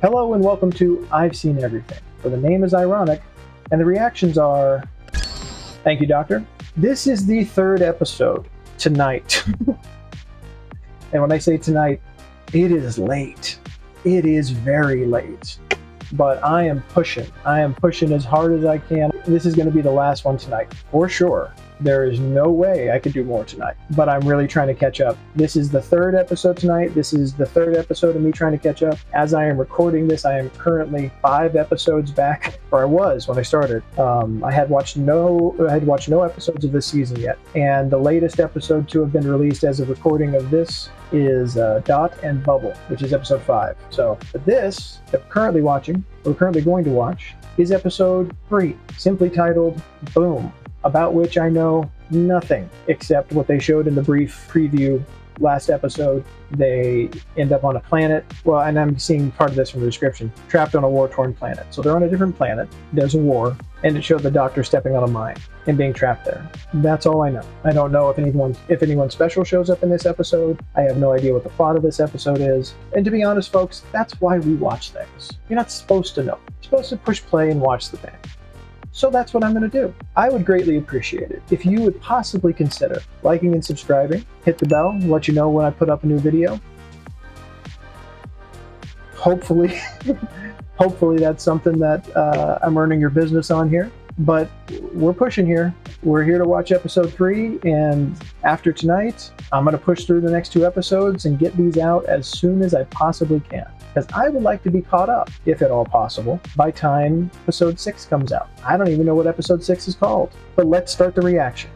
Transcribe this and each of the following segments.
Hello and welcome to I've Seen Everything, where the name is ironic and the reactions are... Thank you, Doctor. This is the third episode tonight. And when I say tonight, it is late. It is very late. But I am pushing. I am pushing as hard as I can. This is going to be the last one tonight, for sure. There is no way I could do more tonight, but I'm really trying to catch up. This is the third episode tonight. This is the third episode of me trying to catch up. As I am recording this, I am currently 5 episodes back, or I was when I started. I had watched no episodes of this season yet, and the latest episode to have been released as a recording of this is Dot and Bubble, which is episode 5. So this that we're currently watching, we're currently going to watch, is episode 3, simply titled Boom, about which I know nothing except what they showed in the brief preview last episode. They end up on a planet, well, and I'm seeing part of this from the description, trapped on a war-torn planet. So they're on a different planet, there's a war, and it showed the Doctor stepping on a mine and being trapped there. That's all I know. I don't know if anyone special shows up in this episode. I have no idea what the plot of this episode is. And to be honest, folks, that's why we watch things. You're not supposed to know. You're supposed to push play and watch the thing. So that's what I'm going to do. I would greatly appreciate it if you would possibly consider liking and subscribing, hit the bell, let you know when I put up a new video. Hopefully, hopefully that's something that I'm earning your business on here. But we're pushing here. We're here to watch episode 3, and after tonight, I'm going to push through the next 2 episodes and get these out as soon as I possibly can. Because I would like to be caught up, if at all possible, by time episode 6 comes out. I don't even know what episode 6 is called. But let's start the reaction.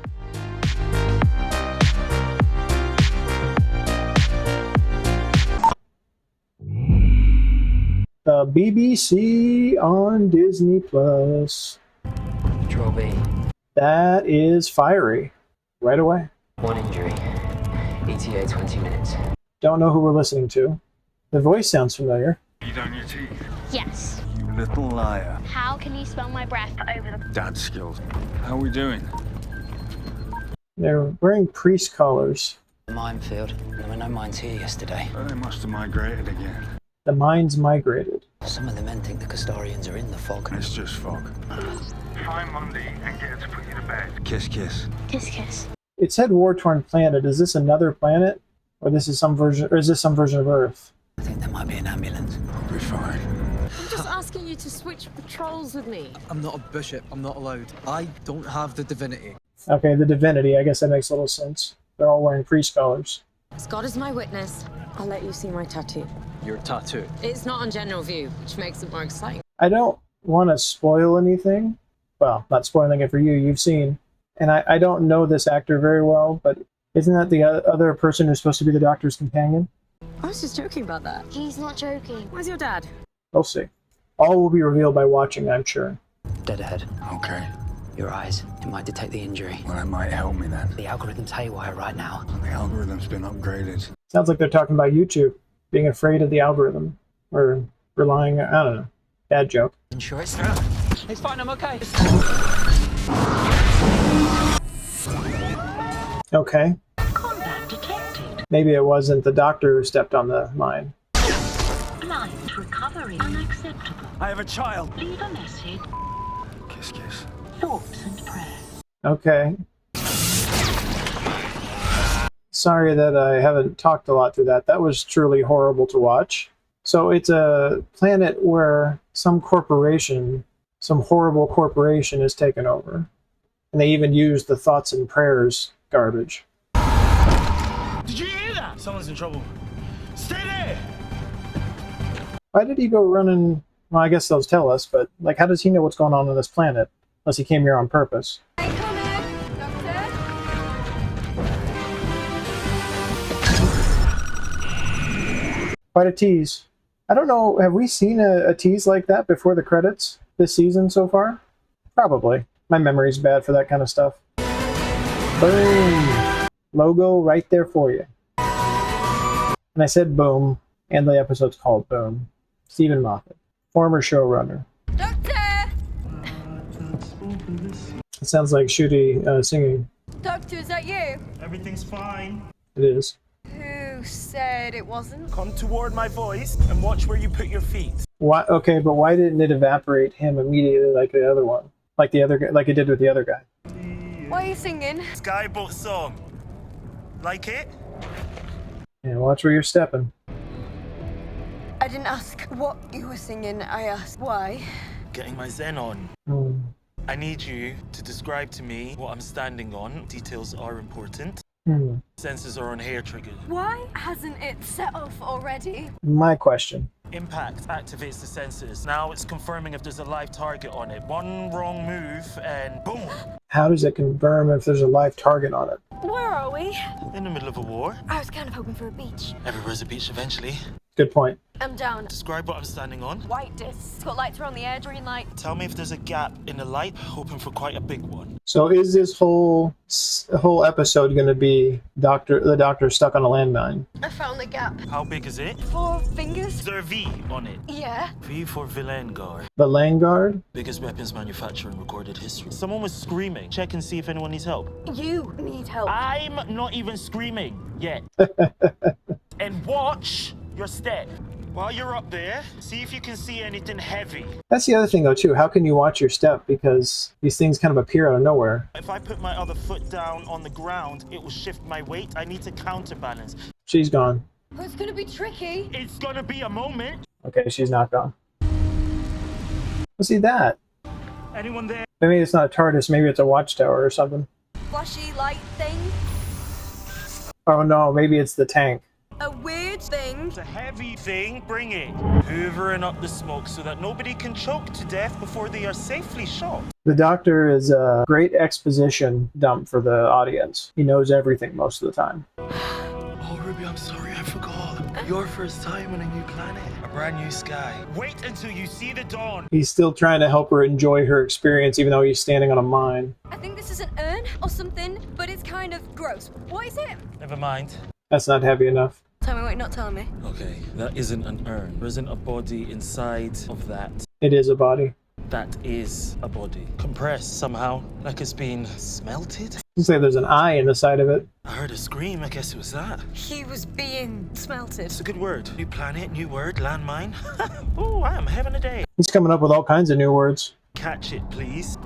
The BBC on Disney Plus. Control B. That is fiery. Right away. 1 injury. ETA 20 minutes. Don't know who we're listening to. The voice sounds familiar. You done your teeth? Yes. You little liar. How can you smell my breath over the... Dad skills. How are we doing? They're wearing priest collars. Minefield. There were no mines here yesterday. Oh, they must have migrated again. The mines migrated. Some of the men think the Custodians are in the fog. It's just fog. Find Monday and get her to put you to bed. Kiss, kiss. Kiss, kiss. It said war-torn planet. Is this another planet? Or this is some version, or is this some version of Earth? I think there might be an ambulance. I'll be fine. I'm just asking you to switch patrols with me. I'm not a bishop. I'm not allowed. I don't have the divinity. Okay, the divinity. I guess that makes a little sense. They're all wearing priest collars. As God is my witness, I'll let you see my tattoo. Your tattoo. It's not on general view, which makes it more exciting. I don't want to spoil anything. Well, not spoiling it for you. You've seen. And I don't know this actor very well, but isn't that the other person who's supposed to be the Doctor's companion? I was just joking about that. He's not joking. Where's your dad? We'll see. All will be revealed by watching, I'm sure. Dead ahead. Okay. Your eyes. It might detect the injury. Well, that might help me then. The algorithm's haywire right now. The algorithm's been upgraded. Sounds like they're talking about YouTube being afraid of the algorithm. Or relying, I don't know. Bad joke. Sure it's fine, I'm okay. Okay. Combat detected. Maybe it wasn't the Doctor who stepped on the mine. Blind recovery unacceptable. I have a child. Leave a message. Kiss, kiss. Thoughts and prayers. Okay. Sorry that I haven't talked a lot through that. That was truly horrible to watch. So it's a planet where some corporation, some horrible corporation is taken over. And they even use the thoughts and prayers garbage. Did you hear that? Someone's in trouble. Stay there! Why did he go running? Well, I guess they'll tell us, but like, how does he know what's going on this planet? Unless he came here on purpose. Hey, come in, Doctor. Quite a tease. I don't know, have we seen a tease like that before the credits this season so far? Probably. My memory's bad for that kind of stuff. Boom! Logo right there for you. And I said boom, and the episode's called Boom. Stephen Moffat, former showrunner. Doctor! It sounds like Ncuti singing. Doctor, is that you? Everything's fine. It is. Who said it wasn't? Come toward my voice and watch where you put your feet. Why? Okay, but why didn't it evaporate him immediately like the other one? Like the other guy, like it did with the other guy. Why are you singing? Skyboat song. Like it? Yeah, watch where you're stepping. I didn't ask what you were singing, I asked why. Getting my zen on. Hmm. I need you to describe to me what I'm standing on. Details are important. Hmm. Sensors are on hair triggered. Why hasn't it set off already? My question. Impact activates the sensors. Now it's confirming if there's a live target on it. One wrong move and boom! How does it confirm if there's a live target on it? Where are we? In the middle of a war. I was kind of hoping for a beach. Everywhere's a beach eventually. Good point. I'm down. Describe what I'm standing on. White discs. Got lights around the air, green light. Tell me if there's a gap in the light. Hoping for quite a big one. So is this whole episode going to be the doctor stuck on a landmine? I found the gap. How big is it? 4 fingers? Is there a V on it? Yeah. V for Valoujerdy. The Vanguard? Biggest weapons manufacturer in recorded history. Someone was screaming. Check and see if anyone needs help. You need help. I'm not even screaming yet. And watch your step. While you're up there, see if you can see anything heavy. That's the other thing, though, too. How can you watch your step? Because these things kind of appear out of nowhere. If I put my other foot down on the ground, it will shift my weight. I need to counterbalance. She's gone. Oh, it's gonna be tricky. It's gonna be a moment. Okay, she's not gone. Let's see that. Anyone there? Maybe it's not a TARDIS. Maybe it's a watchtower or something. Flashy light thing. Oh, no. Maybe it's the tank. A weird thing. It's a heavy thing. Bring it. Hoovering up the smoke so that nobody can choke to death before they are safely shot. The Doctor is a great exposition dump for the audience. He knows everything most of the time. Oh, Ruby, I'm sorry. I forgot. Your first time on a new planet. A brand new sky. Wait until you see the dawn. He's still trying to help her enjoy her experience, even though he's standing on a mine. I think this is an urn or something, but it's kind of gross. What is it? Never mind. That's not heavy enough. Tell me what you're not telling me. Okay, that isn't an urn. There isn't a body inside of that. It is a body. That is a body. Compressed somehow, like it's been smelted. You say there's an eye in the side of it. I heard a scream, I guess it was that. He was being smelted. It's a good word. New planet, new word, landmine. Oh, I am having a day. He's coming up with all kinds of new words. Catch it, please.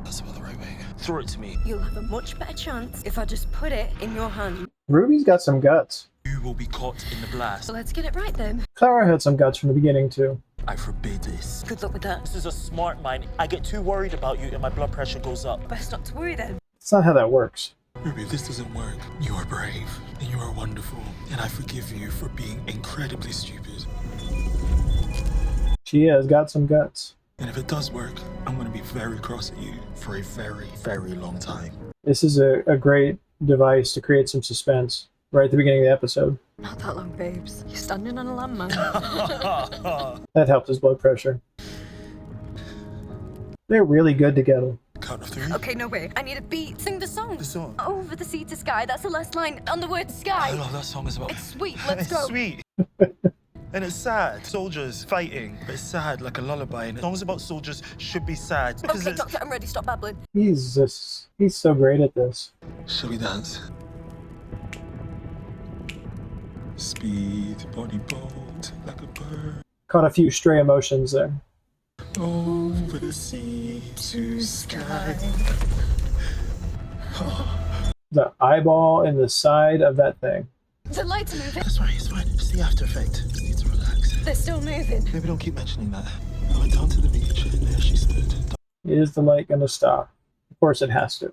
That's about the right way. Throw it to me. You'll have a much better chance if I just put it in your hand. Ruby's got some guts. You will be caught in the blast. So let's get it right then. Clara had some guts from the beginning, too. I forbid this. Good luck with that. This is a smart mind. I get too worried about you and my blood pressure goes up. Best not to worry then. That's not how that works. Ruby, if this doesn't work, you are brave and you are wonderful, and I forgive you for being incredibly stupid. She has got some guts. And if it does work, I'm going to be very cross at you for a very, very long time. This is a great device to create some suspense right at the beginning of the episode. Not that long, babes. You're standing on a landmine. That helped his blood pressure. They're really good together. Count of 3. Okay, no way. I need a beat. Sing the song. The song. Over the sea to sky. That's the last line on the word sky. I love that song as well. It's sweet. Let's It's go. sweet. And it's sad. Soldiers fighting. But it's sad like a lullaby. And songs about soldiers should be sad. Because Okay, it's... Doctor, I'm ready. Stop babbling. He's so great at this. Shall we dance? Speed, body bold, like a bird. Caught a few stray emotions there. Over the sea to sky. The eyeball in the side of that thing. The lights are moving. That's right, it's fine. It's the after effect. Just need to relax. They're still moving. Maybe don't keep mentioning that. I went down to the beach and there she stood. Is the light going to stop? Of course it has to.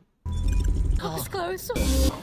Pop is closed.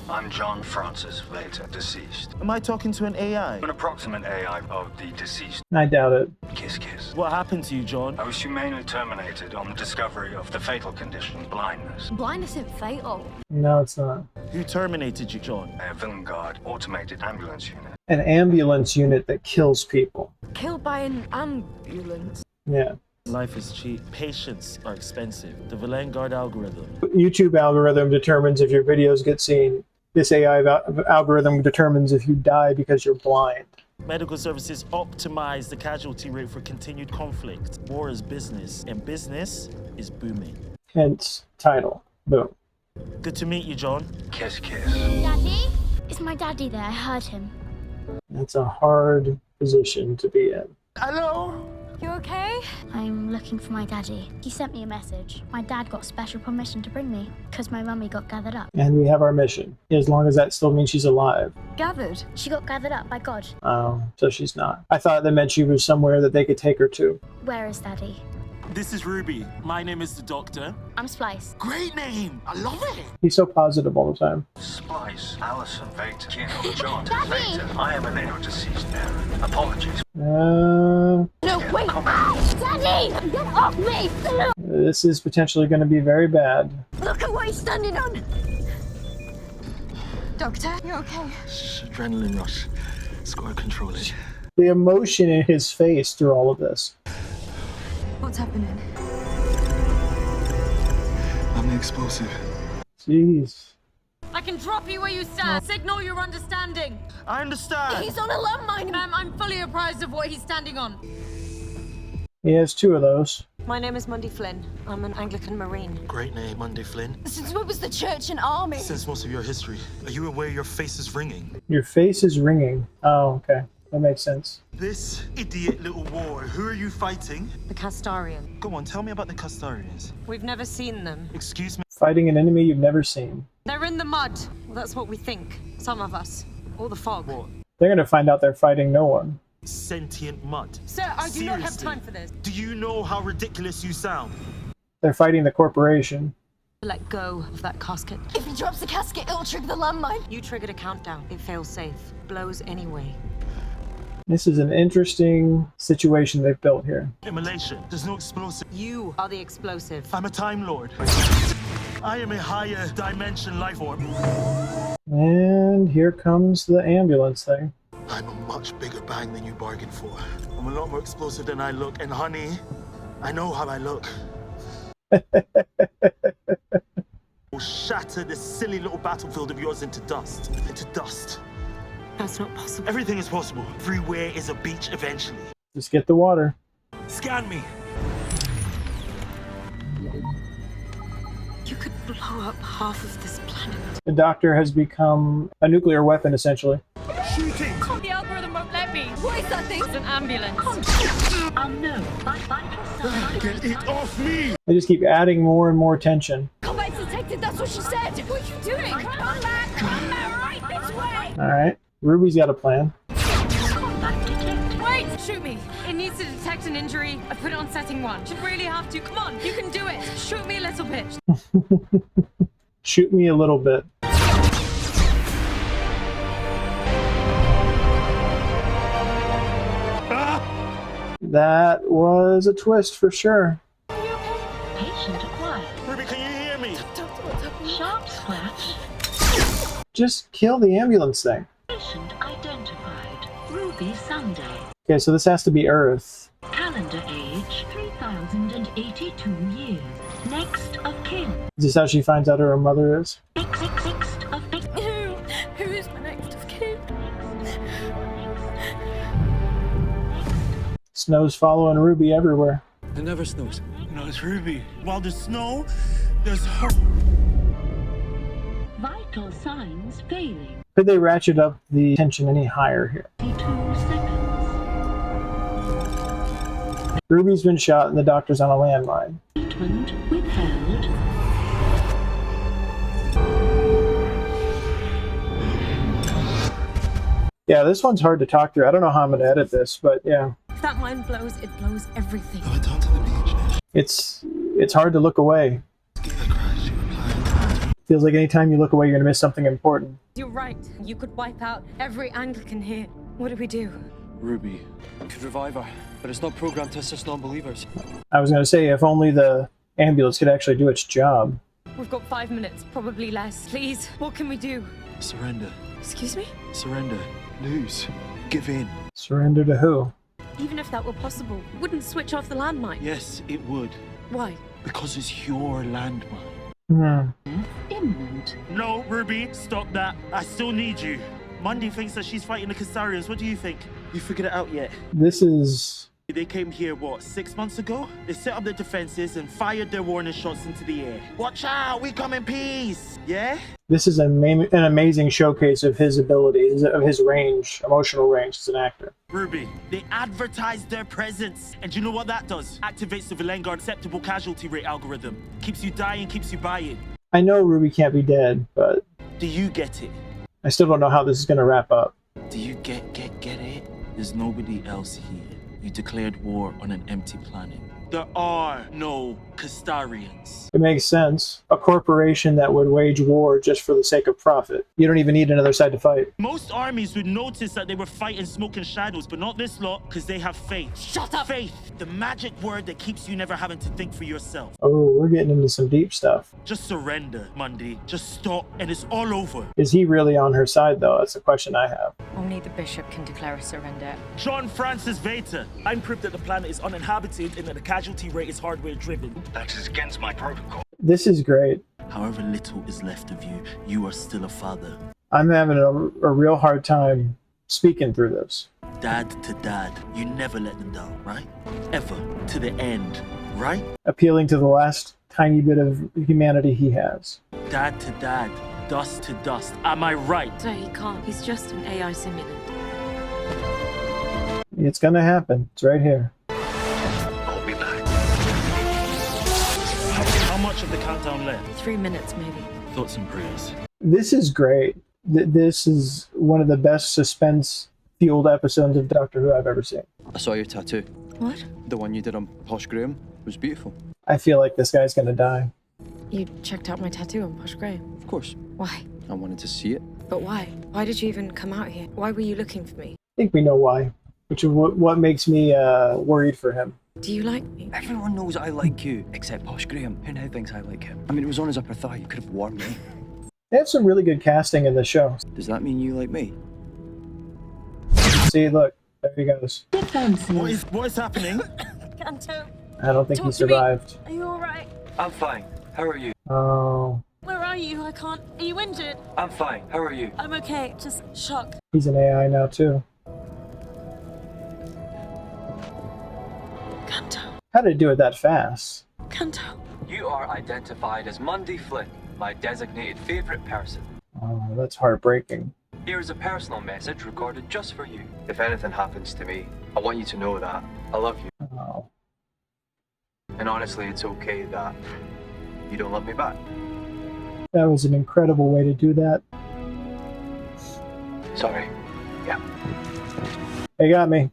I'm John Francis, later deceased. Am I talking to an AI? An approximate AI of the deceased. I doubt it. Kiss kiss. What happened to you, John? I was humanely terminated on the discovery of the fatal condition, blindness. Blindness isn't fatal. No, it's not. Who terminated you, John? A Vanguard automated ambulance unit. An ambulance unit that kills people. Killed by an ambulance. Yeah. Life is cheap. Patients are expensive. The Valoujerdy algorithm. YouTube algorithm determines if your videos get seen. This AI algorithm determines if you die because you're blind. Medical services optimize the casualty rate for continued conflict. War is business, and business is booming. Hence, title. Boom. Good to meet you, John. Kiss kiss. Daddy? Is my daddy there? I heard him. That's a hard position to be in. Hello? You okay? I'm looking for my daddy. He sent me a message. My dad got special permission to bring me because my mummy got gathered up. And we have our mission. As long as that still means she's alive. Gathered? She got gathered up by God. Oh, so she's not. I thought that meant she was somewhere that they could take her to. Where is daddy? This is Ruby. My name is the Doctor. I'm Splice. Great name! I love it! He's so positive all the time. Splice, Allison, Vector, Kino, John, Vector. I am a now deceased parent. Apologies. No, wait! Daddy! Get off me! This is potentially going to be very bad. Look at what he's standing on! Doctor, you okay? Adrenaline rush. It's got to control it. The emotion in his face through all of this. What's happening? I'm the explosive. Jeez. I can drop you where you stand. Signal your understanding. I understand. He's on a landmine! I'm fully apprised of what he's standing on. He has 2 of those. My name is Mundy Flynn. I'm an Anglican Marine. Great name, Monday Flynn. Since when was the church an army? Since most of your history, are you aware your face is ringing? Your face is ringing. Oh, okay. That makes sense. This idiot little war, who are you fighting? The Castarian. Go on, tell me about the Castarians. We've never seen them. Excuse me? Fighting an enemy you've never seen. They're in the mud. Well, that's what we think. Some of us. Or the fog. What? They're going to find out they're fighting no one. Sentient mud. Sir, I do not have Seriously? time for this. Do you know how ridiculous you sound? They're fighting the corporation. Let go of that casket. If he drops the casket, it'll trigger the landmine. You triggered a countdown. It fails safe. Blows anyway. This is an interesting situation they've built here. Immolation. There's no explosive. You are the explosive. I'm a Time Lord. I am a higher dimension life form. And here comes the ambulance thing. I'm a much bigger bang than you bargained for. I'm a lot more explosive than I look. And honey, I know how I look. Will shatter this silly little battlefield of yours into dust. Into dust. That's not possible. Everything is possible. Everywhere is a beach eventually. Just get the water. Scan me. You could blow up half of this planet. The Doctor has become a nuclear weapon, essentially. Shooting! The algorithm won't let me. What is that thing? It's an ambulance. Unknown by vital signs. Get it off me! They just keep adding more and more tension. Combat detected, that's what she said! What are you doing? Combat right this way! Alright. Ruby's got a plan. Combat detected. Wait! Shoot me. It needs to detect an injury. I put it on setting 1. Should really have to. Come on, you can do it. Shoot me a little bit. Shoot me a little bit. That was a twist for sure. Patient acquired. Ruby, can you hear me? Sharp scratch. Just kill the ambulance thing. Patient identified. Ruby Sunday. Okay, so this has to be Earth. Calendar age 3082 years. Next of kin. Is this how she finds out who her mother is? Next of Who is my next of kin? Snow's following Ruby everywhere. It never snows. No, it's Ruby. While there's snow, there's hope. Vital signs failing. Could they ratchet up the tension any higher here? 2 seconds. Ruby's been shot and the Doctor's on a landmine. Treatment withheld. Yeah, this one's hard to talk through. I don't know how I'm going to edit this, but yeah. If that mine blows, it blows everything. I went down to the beach. It's hard to look away. Feels like anytime you look away, you're going to miss something important. You're right. You could wipe out every Anglican here. What do we do? Ruby could revive her, but it's not programmed to assist non-believers. I was going to say, if only the ambulance could actually do its job. We've got 5 minutes, probably less. Please, what can we do? Surrender. Excuse me? Surrender. Lose. Give in. Surrender to who? Even if that were possible, wouldn't switch off the landmine. Yes, it would. Why? Because it's your landmine. Imminent. No, Ruby, stop that. I still need you. Mundy thinks that she's fighting the Castarians. What do you think? You figured it out yet? This is They came here, what, 6 months ago? They set up their defenses and fired their warning shots into the air. Watch out, we come in peace, yeah? This is an amazing showcase of his abilities, of his range, emotional range as an actor. Ruby, they advertised their presence. And do you know what that does? Activates the Valoujerdy acceptable casualty rate algorithm. Keeps you dying, keeps you buying. I know Ruby can't be dead, but... Do you get it? I still don't know how this is going to wrap up. Do you get it? There's nobody else here. You declared war on an empty planet. There are no Castarians. It makes sense. A corporation that would wage war just for the sake of profit. You don't even need another side to fight. Most armies would notice that they were fighting smoke and shadows, but not this lot, because they have faith. Shut up! Faith, the magic word that keeps you never having to think for yourself. Oh, we're getting into some deep stuff. Just surrender, Monday. Just stop, and it's all over. Is he really on her side, though? That's the question I have. Only the bishop can declare a surrender. John Francis Vader. I'm proof that the planet is uninhabited and that the casualty rate is hardware driven. That is against my protocol. This is great. However little is left of you, you are still a father. I'm having a real hard time speaking through this. Dad to dad, you never let them down, right? Ever. To the end, right? Appealing to the last tiny bit of humanity he has. Dad to dad, dust to dust. Am I right? So he can't. He's just an AI simulant. It's gonna happen. It's right here. I'll be back. How much of the countdown left? 3 minutes, maybe. Thoughts and prayers. This is great. This is one of the best suspense-fueled episodes of Doctor Who I've ever seen. I saw your tattoo. What? The one you did on Posh Graham. It was beautiful. I feel like this guy's gonna die. You checked out my tattoo on Posh Graham? Of course. Why? I wanted to see it. But why? Why did you even come out here? Why were you looking for me? I think we know why, which is what makes me worried for him. Do you like me? Everyone knows I like you, except Posh Graham. Who now thinks I like him? I mean, it was on his upper thigh. You could have warned me. They have some really good casting in the show. Does that mean you like me? See, look, there he goes. What is happening? Kanto, I don't think he survived. are you alright? I'm fine. How are you? Oh, Where are you? I can't. Are you injured? I'm fine. How are you? I'm okay, just shocked. he's an AI now too. Kanto, How did it do it that fast? Kanto. You are identified as Monday Flynn, my designated favorite person. Oh, that's heartbreaking. Here is a personal message recorded just for you. If anything happens to me, I want you to know that I love you. Oh. And honestly, it's okay that you don't love me back. That was an incredible way to do that. Sorry. Yeah. They got me.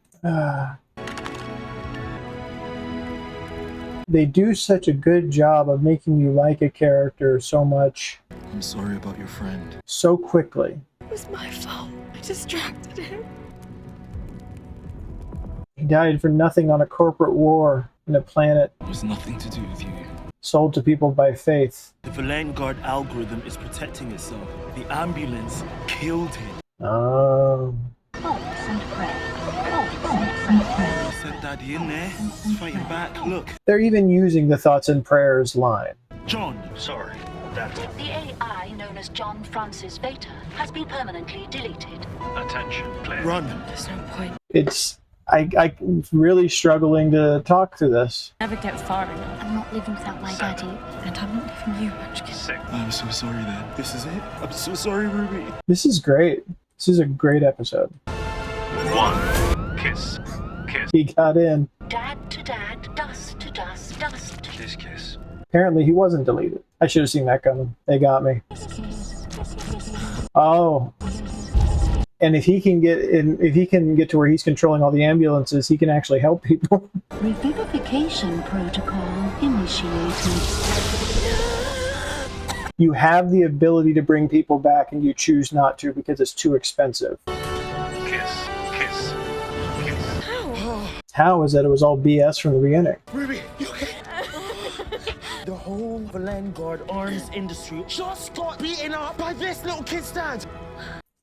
They do such a good job of making you like a character so much. I'm sorry about your friend. So quickly. It was my fault. I distracted him. He died for nothing on a corporate war in a planet It was nothing to do with you. sold to people by faith. The Valoujerdy algorithm is protecting itself. The ambulance killed him. Sent Daddy in there. He's fighting back. Look. They're even using the thoughts and prayers line. John. Sorry, Daddy. The AI known as John Francis Vader has been permanently deleted. Attention, Claire. Run. There's no point. I'm really struggling to talk through this. Never get far enough. I'm not living without my daddy. And I'm not leaving you, Munchkin. Sick. I'm so sorry, Dad. This is it. I'm so sorry, Ruby. This is great. This is a great episode. 1. Kiss. Kiss. He got in. Dad to dad, dust to dust, dust. Kiss, kiss. Apparently he wasn't deleted. I should have seen that coming. They got me. Oh. And if he can get to where he's controlling all the ambulances, he can actually help people. Revivification protocol initiated. You have the ability to bring people back and you choose not to because it's too expensive. Kiss. Kiss. Kiss. How is that it was all BS from the beginning? Ruby, you okay? The whole Valoujerdy arms industry just got beaten up by this little kid's dad.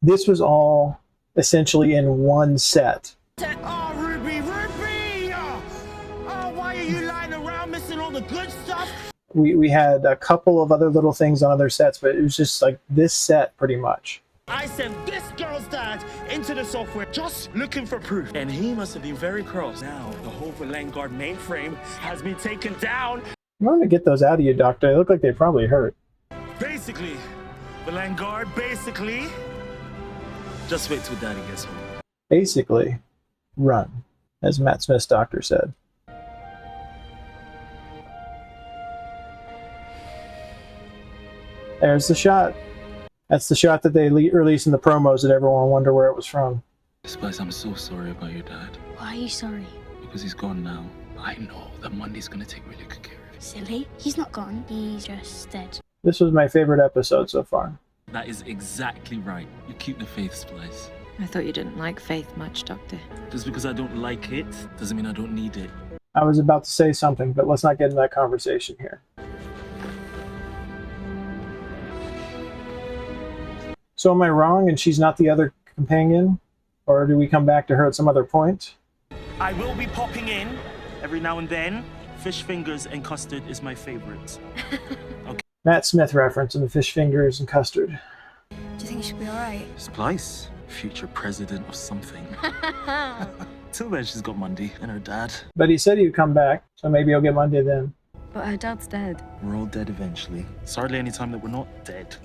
This was all essentially in one set. Oh, Ruby, Ruby! Oh, why are you lying around missing all the good stuff? We had a couple of other little things on other sets, but it was just like this set pretty much. I sent this girl's dad into the software just looking for proof. And he must have been very cross. Now, the whole Valangard mainframe has been taken down. I'm going to get those out of you, Doctor. They look like they probably hurt. Basically, Valangard, basically. Just wait till Daddy gets home. Basically, run, as Matt Smith's doctor said. There's the shot. That's the shot that they released in the promos that everyone wondered where it was from. Spice, I'm so sorry about your dad. Why are you sorry? Because he's gone now. I know that Monday's gonna take really good care of him. Silly. He's not gone. He's just dead. This was my favorite episode so far. That is exactly right. You keep the faith, Splice. I thought you didn't like faith much, Doctor. Just because I don't like it doesn't mean I don't need it. I was about to say something, but let's not get into that conversation here. So am I wrong and she's not the other companion? Or do we come back to her at some other point? I will be popping in every now and then. Fish fingers and custard is my favorite. Okay. Matt Smith reference in the fish fingers and custard. Do you think she'll be alright? Splice, future president of something. Till then, she's got Monday and her dad. But he said he'd come back, so maybe he'll get Monday then. But her dad's dead. We're all dead eventually. It's hardly any time that we're not dead.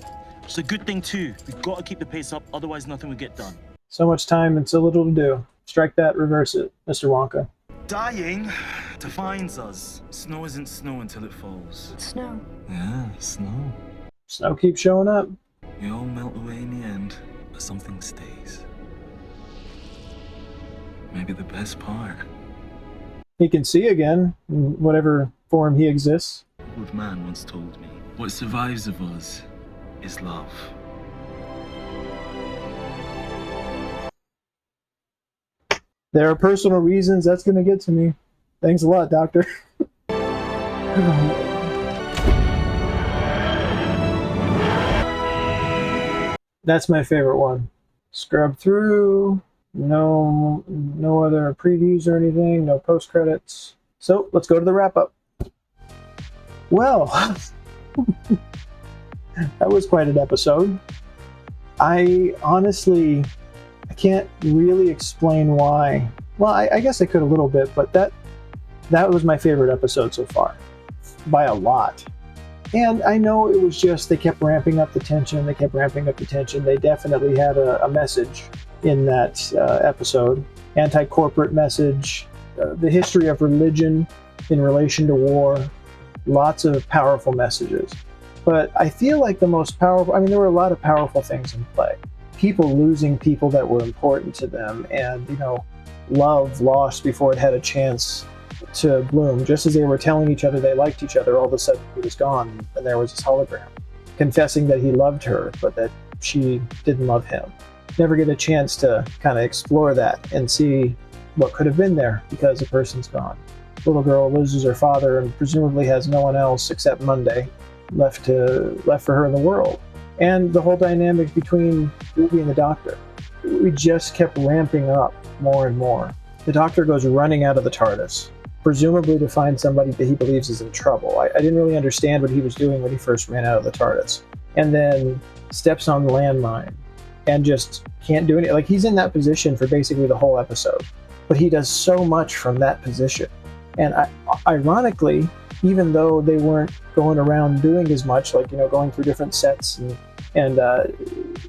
It's a good thing too. We've got to keep the pace up, otherwise nothing will get done. So much time and so little to do. Strike that, reverse it, Mr. Wonka. Dying defines us. Snow isn't snow until it falls. Snow. Yeah, snow. Snow keeps showing up. We all melt away in the end, but something stays. Maybe the best part. He can see again, in whatever form he exists. An old man once told me, what survives of us is love. There are personal reasons that's going to get to me. Thanks a lot, Doctor. That's my favorite one. Scrub through. No other previews or anything. No post credits. So let's go to the wrap up. Well, that was quite an episode. I can't really explain why. Well, I guess I could a little bit, but that was my favorite episode so far, by a lot. And I know it was just they kept ramping up the tension. They definitely had a message in that episode. Anti-corporate message, the history of religion in relation to war, lots of powerful messages. But I feel like the most powerful, there were a lot of powerful things in play. People losing people that were important to them, and, love lost before it had a chance to bloom. Just as they were telling each other they liked each other, all of a sudden he was gone, and there was this hologram confessing that he loved her, but that she didn't love him. Never get a chance to kind of explore that and see what could have been there because the person's gone. Little girl loses her father and presumably has no one else except Monday left for her in the world. And the whole dynamic between Ruby and the Doctor. We just kept ramping up more and more. The Doctor goes running out of the TARDIS, presumably to find somebody that he believes is in trouble. I didn't really understand what he was doing when he first ran out of the TARDIS. And then steps on the landmine and just can't do anything. Like, he's in that position for basically the whole episode. But he does so much from that position. And ironically, even though they weren't going around doing as much, like, going through different sets and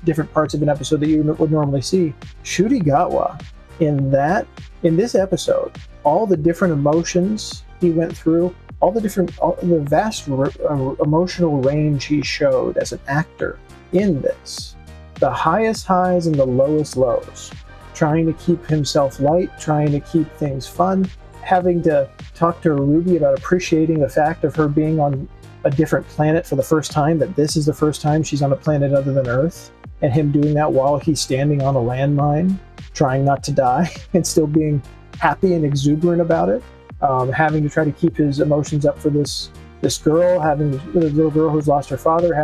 different parts of an episode that you would normally see, Ncuti Gatwa in this episode, all the different emotions he went through, the vast emotional range he showed as an actor in this, the highest highs and the lowest lows, trying to keep himself light, trying to keep things fun, having to talk to Ruby about appreciating the fact of her being on a different planet for the first time, that this is the first time she's on a planet other than Earth, and him doing that while he's standing on a landmine, trying not to die, and still being happy and exuberant about it, having to try to keep his emotions up for this girl, having the little girl who's lost her father,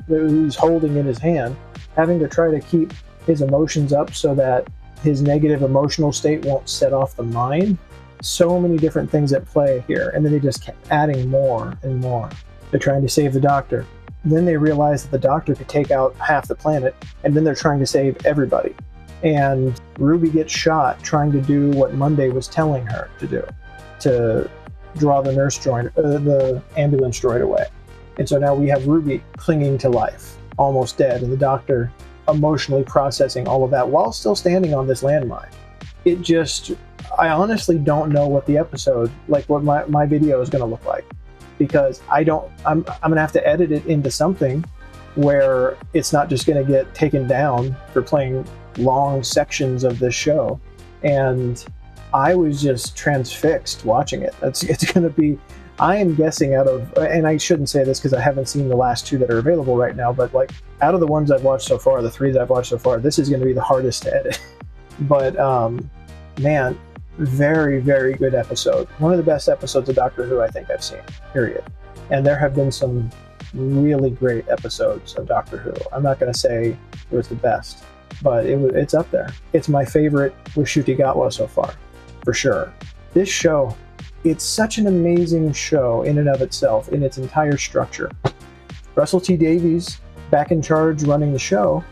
who's holding in his hand, having to try to keep his emotions up so that his negative emotional state won't set off the mine. So many different things at play here, and then they just kept adding more and more. They're trying to save the Doctor. then they realize that the Doctor could take out half the planet, and then they're trying to save everybody. And Ruby gets shot trying to do what Monday was telling her to do, to draw the the ambulance droid away. And so now we have Ruby clinging to life, almost dead, and the Doctor emotionally processing all of that while still standing on this landmine. It just, I honestly don't know what the episode, like what my video is going to look like, because I'm going to have to edit it into something where it's not just going to get taken down for playing long sections of this show. And I was just transfixed watching it. It's going to be, I am guessing out of, and I shouldn't say this because I haven't seen the last two that are available right now, but like out of the ones I've watched so far, the three that I've watched so far, this is going to be the hardest to edit. But man, very, very good episode. One of the best episodes of Doctor Who I think I've seen, period. And there have been some really great episodes of Doctor Who. I'm not going to say it was the best, but it's up there. It's my favorite with Ncuti Gatwa so far, for sure. This show, it's such an amazing show in and of itself, in its entire structure. Russell T Davies, back in charge running the show.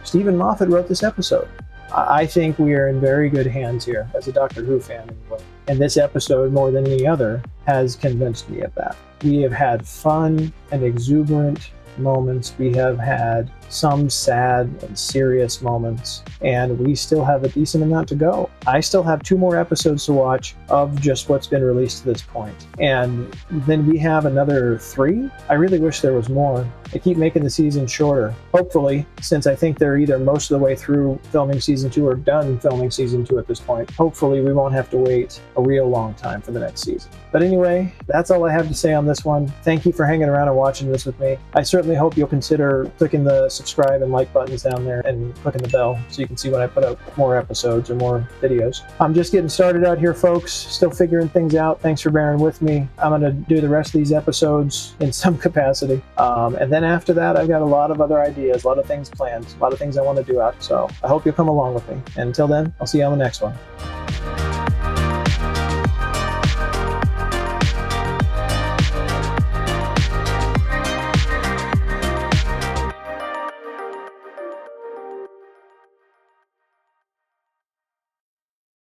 Stephen Moffat wrote this episode. I think we are in very good hands here as a Doctor Who fan anyway. And this episode, more than any other, has convinced me of that. We have had fun and exuberant moments. We have had some sad and serious moments, and we still have a decent amount to go. I still have 2 more episodes to watch of just what's been released to this point. And then we have another 3. I really wish there was more. They keep making the season shorter. Hopefully, since I think they're either most of the way through filming season 2 or done filming season 2 at this point, hopefully we won't have to wait a real long time for the next season. But anyway, that's all I have to say on this one. Thank you for hanging around and watching this with me. I certainly hope you'll consider clicking the subscribe and like buttons down there and clicking the bell so you can see when I put out more episodes or more videos. I'm just getting started out here, folks. Still figuring things out. Thanks for bearing with me. I'm going to do the rest of these episodes in some capacity. And then after that, I've got a lot of other ideas, a lot of things planned, a lot of things I want to do out. So I hope you'll come along with me. And until then, I'll see you on the next one.